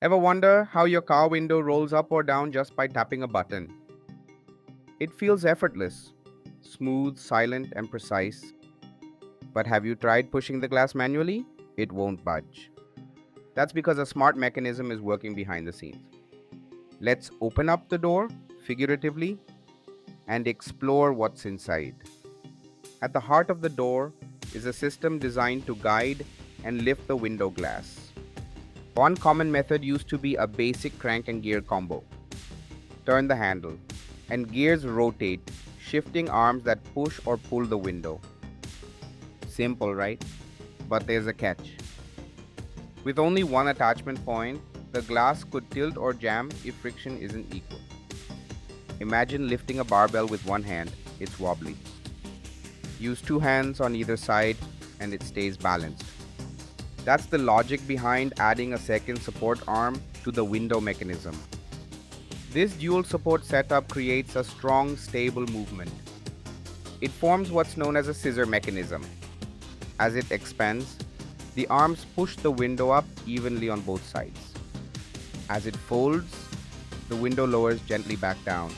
Ever wonder how your car window rolls up or down just by tapping a button? It feels effortless, smooth, silent, and precise. But have you tried pushing the glass manually? It won't budge. That's because a smart mechanism is working behind the scenes. Let's open up the door, figuratively, and explore what's inside. At the heart of the door is a system designed to guide and lift the window glass. One common method used to be a basic crank and gear combo. Turn the handle, and gears rotate, shifting arms that push or pull the window. Simple, right? But there's a catch. With only one attachment point, the glass could tilt or jam if friction isn't equal. Imagine lifting a barbell with one hand, it's wobbly. Use two hands on either side and it stays balanced. That's the logic behind adding a second support arm to the window mechanism. This dual support setup creates a strong, stable movement. It forms what's known as a scissor mechanism. As it expands, the arms push the window up evenly on both sides. As it folds, the window lowers gently back down.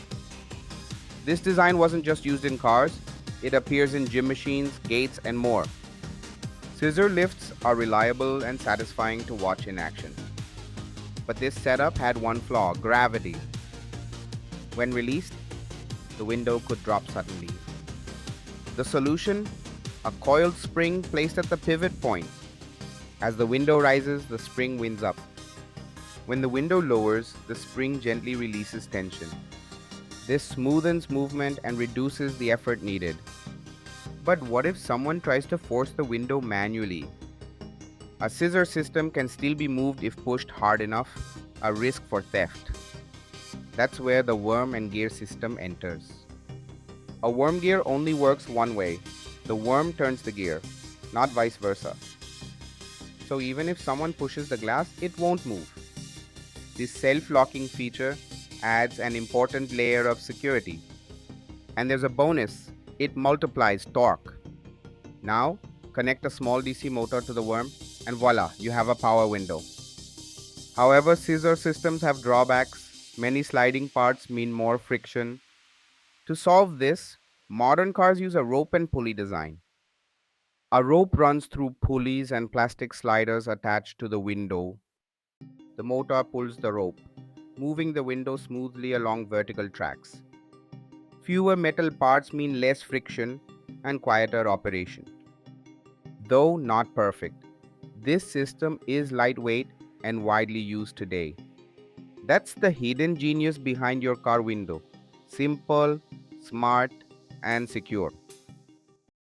This design wasn't just used in cars, it appears in gym machines, gates, and more. Scissor lifts are reliable and satisfying to watch in action. But this setup had one flaw: gravity. When released, the window could drop suddenly. The solution? A coiled spring placed at the pivot point. As the window rises, the spring winds up. When the window lowers, the spring gently releases tension. This smoothens movement and reduces the effort needed. But what if someone tries to force the window manually? A scissor system can still be moved if pushed hard enough, a risk for theft. That's where the worm and gear system enters. A worm gear only works one way. The worm turns the gear, not vice versa. So even if someone pushes the glass, it won't move. This self-locking feature adds an important layer of security. And there's a bonus: it multiplies torque. Now, connect a small DC motor to the worm, and voila, you have a power window. However, scissor systems have drawbacks. Many sliding parts mean more friction. To solve this, modern cars use a rope and pulley design. A rope runs through pulleys and plastic sliders attached to the window. The motor pulls the rope, moving the window smoothly along vertical tracks. Fewer metal parts mean less friction and quieter operation. Though not perfect, this system is lightweight and widely used today. That's the hidden genius behind your car window: simple, smart, and secure.